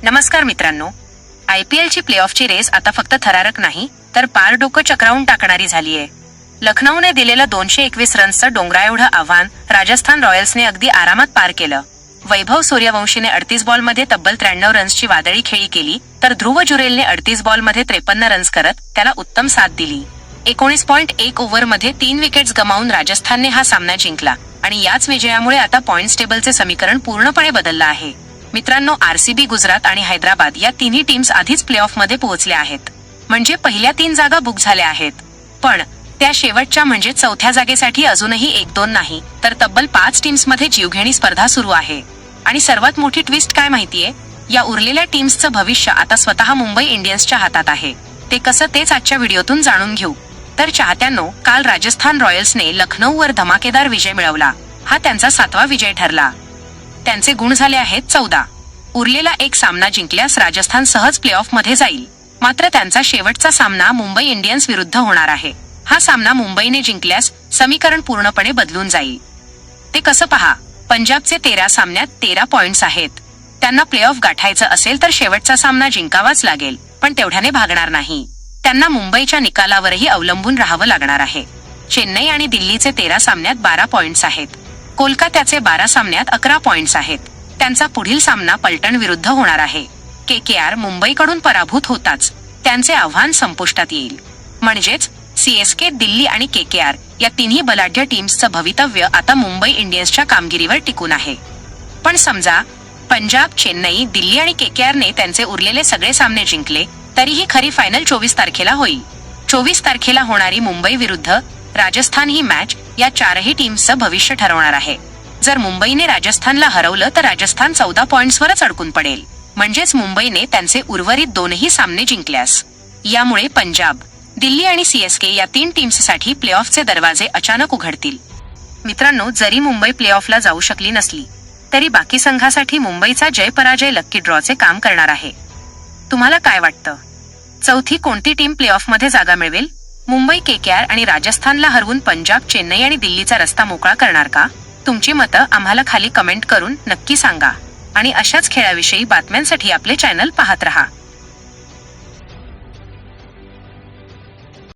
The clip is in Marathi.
नमस्कार मित्रांनो, IPLची प्लेऑफची रेस आता फक्त थरारक नाही तर पार डोकं चक्रावून टाकणारी झालीये. लखनौने दिलेलं 221 रन्सचं डोंगरा एवढं आव्हान राजस्थान रॉयल्सने अगदी आरामात पार केलं. वैभव सूर्यवंशीने 38 बॉलमध्ये तब्बल 93 रन्सची वादळी खेळी केली तर ध्रुव जुरेलने 38 बॉलमध्ये 53 रन्स करत त्याला उत्तम साथ दिली. 19.1 ओव्हरमध्ये 3 विकेट्स गमावून राजस्थानने हा सामना जिंकला आणि याच विजयामुळे आता पॉइंट्स टेबलचे समीकरण पूर्णपणे बदललं आहे. मित्रांनो, RCB, गुजरात आणि हैदराबाद या तिन्ही टीम्स आधीच प्लेऑफमध्ये पोहोचल्या आहेत. म्हणजे पहिल्या 3 जागा बुक झाल्या आहेत. पण त्या शेवटच्या म्हणजे चौथ्या जागेसाठी अजूनही 1-2 नाही तर तब्बल 5 टीम्समध्ये जीवघेणी स्पर्धा सुरू आहे. आणि सर्वात मोठी ट्विस्ट काय माहितीये, या उरलेल्या टीम्सचं भविष्य आता स्वतः मुंबई इंडियन्सच्या हातात आहे. ते कसं तेच आजच्या व्हिडिओतून जाणून घेऊ. तर चाहत्यांनो, काल राजस्थान रॉयल्सने लखनौवर धमाकेदार विजय मिळवला. हा त्यांचा 7वा विजय ठरला. त्यांचे गुण झाले आहेत 14. उरलेला एक सामना जिंकल्यास राजस्थान सहज प्लेऑफमध्ये जाईल. मात्र त्यांचा शेवटचा सामना मुंबई इंडियन्स विरुद्ध होणार आहे. हा सामना मुंबईने जिंकल्यास समीकरण पूर्णपणे बदलून जाईल. ते कसं पहा. पंजाबचे 13 सामन्यात 13 पॉइंट्स आहेत. त्यांना प्लेऑफ गाठायचं असेल तर शेवटचा सामना जिंकावाच लागेल, पण तेवढ्याने भागणार नाही. त्यांना मुंबईच्या निकालावरही अवलंबून राहावं लागणार आहे. चेन्नई आणि दिल्लीचे 13 सामन्यात 12 पॉइंट्स आहेत. कोलकात्याचे 12 सामन्यात 11 पॉइंट्स आहेत. त्यांचा पुढील सामना पलटण विरुद्ध होणार आहे. KKR मुंबईकडून पराभूत होताच त्यांचे आव्हान संपुष्टात येईल. म्हणजेच CSK, दिल्ली आणि KKR या तिन्ही बलाढ्य टीम्सचं भवितव्य आता मुंबई इंडियन्सच्या कामगिरीवर टिकून आहे. पण समजा पंजाब, चेन्नई, दिल्ली आणि KKRने त्यांचे उरलेले सगळे सामने जिंकले तरीही खरी फायनल 24 तारखेला होईल. 24 तारखेला होणारी मुंबई विरुद्ध राजस्थान ही मॅच या 4ही टीम्सचं भविष्य ठरवणार आहे. जर मुंबईने राजस्थानला हरवलं तर राजस्थान 14 पॉइंट्सवरच अडकून पडेल. म्हणजेच मुंबईने त्यांचे उर्वरित 2ही सामने जिंकल्यास यामुळे पंजाब, दिल्ली आणि CSK या 3 टीम्ससाठी प्लेऑफचे दरवाजे अचानक उघडतील. मित्रांनो, जरी मुंबई प्लेऑफला जाऊ शकली नसली तरी बाकी संघासाठी मुंबईचा जय-पराजय लक्की ड्रॉचे काम करणार आहे. तुम्हाला काय वाटतं? चौथी कोणती टीम प्लेऑफमध्ये जागा मिळवेल? मुंबई, KKR आणि राजस्थानला हरवून पंजाब, चेन्नई आणि दिल्लीचा रस्ता मोकळा करणार का? तुमची मतं आम्हाला खाली कमेंट करून नक्की सांगा. आणि अशाच खेळाविषयी बातम्यांसाठी आपले चॅनल पाहत रहा.